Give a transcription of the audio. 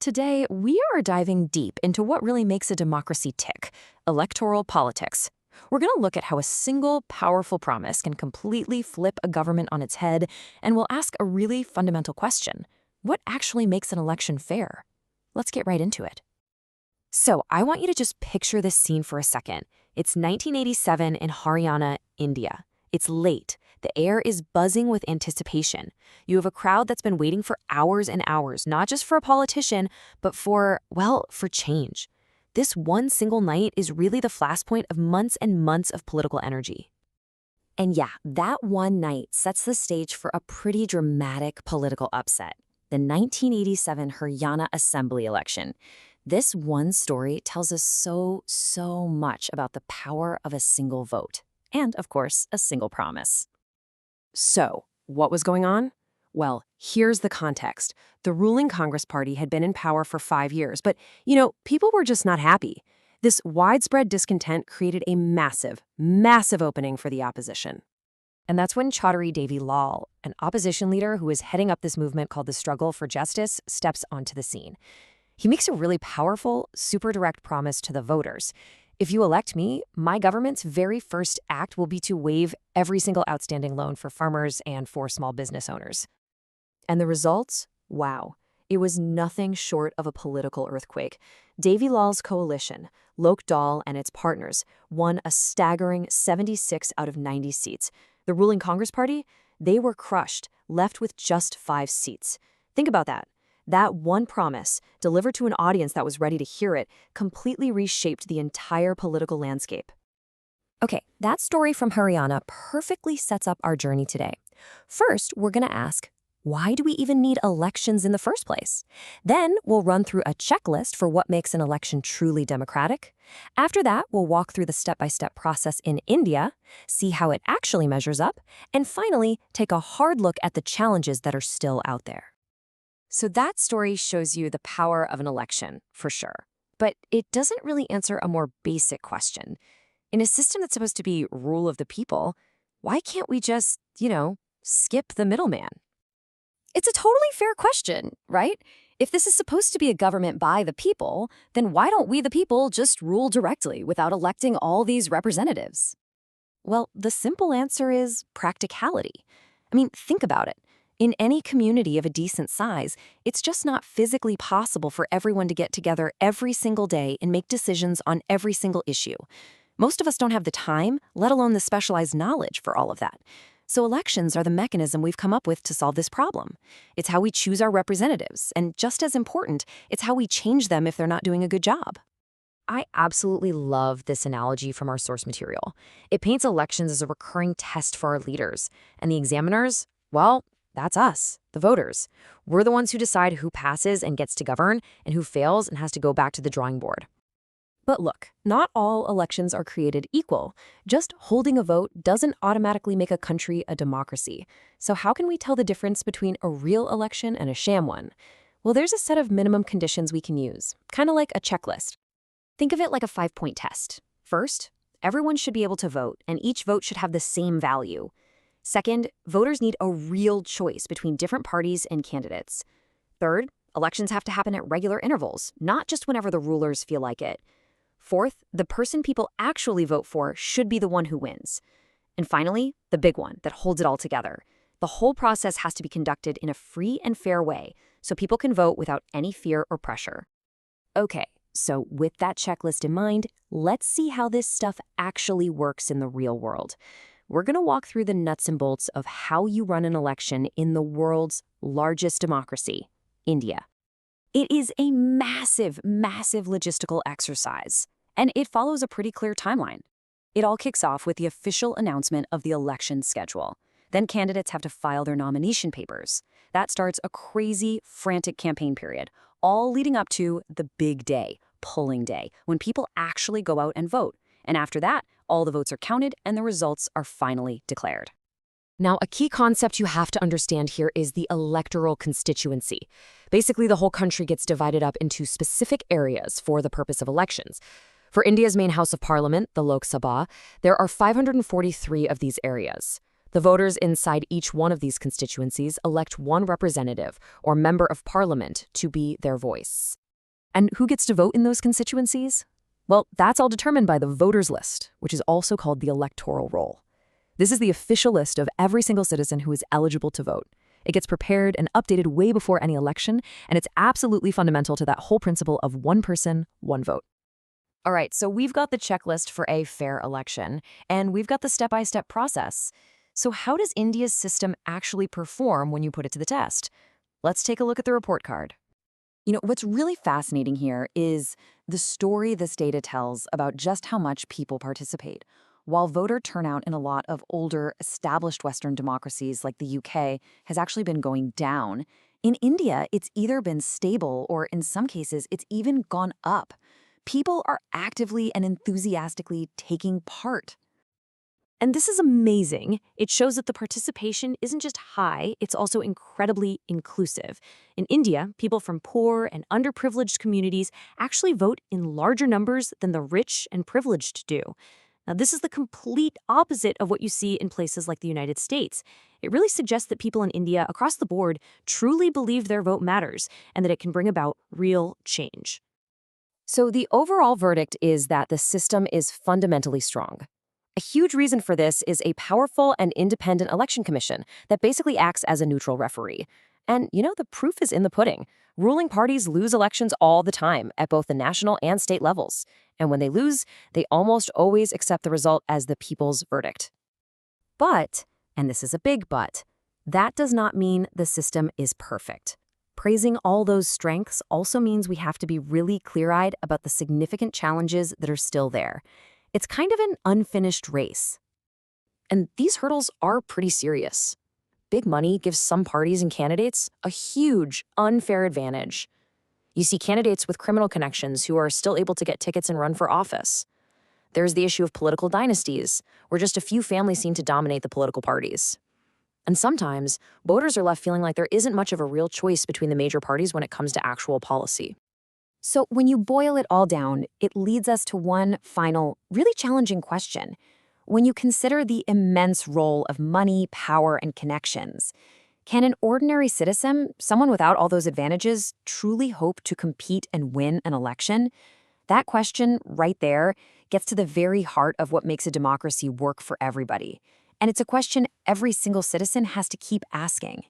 Today, we are diving deep into what really makes a democracy tick: electoral politics. We're going to look at how a single powerful promise can completely flip a government on its head, and we'll ask a really fundamental question: what actually makes an election fair? Let's get right into it. So, I want you to just picture this scene for a second. It's 1987 in Haryana, India. It's late. The air is buzzing with anticipation. You have a crowd that's been waiting for hours and hours, not just for a politician, but for change. This one single night is really the flashpoint of months and months of political energy. And yeah, that one night sets the stage for a pretty dramatic political upset: the 1987 Haryana Assembly election. This one story tells us so much about the power of a single vote. And, of course, a single promise. So, what was going on? Well, here's the context. The ruling Congress Party had been in power for 5 years, but, people were just not happy. This widespread discontent created a massive opening for the opposition. And that's when Chaudhry Devi Lal, an opposition leader who is heading up this movement called the Struggle for Justice, steps onto the scene. He makes a really powerful, super direct promise to the voters. If you elect me, my government's very first act will be to waive every single outstanding loan for farmers and for small business owners. And the results? Wow. It was nothing short of a political earthquake. Devi Lal's coalition, Lok Dal and its partners, won a staggering 76 out of 90 seats. The ruling Congress Party? They were crushed, left with just 5 seats. Think about that. That one promise, delivered to an audience that was ready to hear it, completely reshaped the entire political landscape. Okay, that story from Haryana perfectly sets up our journey today. First, we're going to ask, why do we even need elections in the first place? Then, we'll run through a checklist for what makes an election truly democratic. After that, we'll walk through the step-by-step process in India, see how it actually measures up, and finally, take a hard look at the challenges that are still out there. So that story shows you the power of an election, for sure. But it doesn't really answer a more basic question. In a system that's supposed to be rule of the people, why can't we just, skip the middleman? It's a totally fair question, right? If this is supposed to be a government by the people, then why don't we the people just rule directly without electing all these representatives? Well, the simple answer is practicality. Think about it. In any community of a decent size, it's just not physically possible for everyone to get together every single day and make decisions on every single issue. Most of us don't have the time, let alone the specialized knowledge for all of that. So elections are the mechanism we've come up with to solve this problem. It's how we choose our representatives, and just as important, it's how we change them if they're not doing a good job. I absolutely love this analogy from our source material. It paints elections as a recurring test for our leaders, and the examiners, well, that's us, the voters. We're the ones who decide who passes and gets to govern and who fails and has to go back to the drawing board. But look, not all elections are created equal. Just holding a vote doesn't automatically make a country a democracy. So how can we tell the difference between a real election and a sham one? Well, there's a set of minimum conditions we can use, kind of like a checklist. Think of it like a 5-point test. First, everyone should be able to vote, and each vote should have the same value. Second, voters need a real choice between different parties and candidates. Third, elections have to happen at regular intervals, not just whenever the rulers feel like it. Fourth, the person people actually vote for should be the one who wins. And finally, the big one that holds it all together. The whole process has to be conducted in a free and fair way, so people can vote without any fear or pressure. Okay, so with that checklist in mind, let's see how this stuff actually works in the real world. We're going to walk through the nuts and bolts of how you run an election in the world's largest democracy, India. It is a massive logistical exercise, and it follows a pretty clear timeline. It all kicks off with the official announcement of the election schedule. Then candidates have to file their nomination papers. That starts a crazy, frantic campaign period, all leading up to the big day, polling day, when people actually go out and vote. And after that, all the votes are counted and the results are finally declared. Now, a key concept you have to understand here is the electoral constituency. Basically, the whole country gets divided up into specific areas for the purpose of elections. For India's main House of Parliament, the Lok Sabha, there are 543 of these areas. The voters inside each one of these constituencies elect one representative or member of parliament to be their voice. And who gets to vote in those constituencies? Well, that's all determined by the voters list, which is also called the electoral roll. This is the official list of every single citizen who is eligible to vote. It gets prepared and updated way before any election, and it's absolutely fundamental to that whole principle of one person, one vote. All right, so we've got the checklist for a fair election, and we've got the step-by-step process. So how does India's system actually perform when you put it to the test? Let's take a look at the report card. What's really fascinating here is the story this data tells about just how much people participate. While voter turnout in a lot of older, established Western democracies like the UK has actually been going down, in India, it's either been stable or, in some cases, it's even gone up. People are actively and enthusiastically taking part. And this is amazing. It shows that the participation isn't just high, it's also incredibly inclusive. In India, people from poor and underprivileged communities actually vote in larger numbers than the rich and privileged do. Now, this is the complete opposite of what you see in places like the United States. It really suggests that people in India across the board truly believe their vote matters and that it can bring about real change. So the overall verdict is that the system is fundamentally strong. A huge reason for this is a powerful and independent election commission that basically acts as a neutral referee. And, the proof is in the pudding. Ruling parties lose elections all the time at both the national and state levels. And when they lose, they almost always accept the result as the people's verdict. But, and this is a big but, that does not mean the system is perfect. Praising all those strengths also means we have to be really clear-eyed about the significant challenges that are still there. It's kind of an unfinished race. And these hurdles are pretty serious. Big money gives some parties and candidates a huge, unfair advantage. You see candidates with criminal connections who are still able to get tickets and run for office. There's the issue of political dynasties, where just a few families seem to dominate the political parties. And sometimes, voters are left feeling like there isn't much of a real choice between the major parties when it comes to actual policy. So when you boil it all down, it leads us to one final, really challenging question. When you consider the immense role of money, power, and connections, can an ordinary citizen, someone without all those advantages, truly hope to compete and win an election? That question right there gets to the very heart of what makes a democracy work for everybody. And it's a question every single citizen has to keep asking.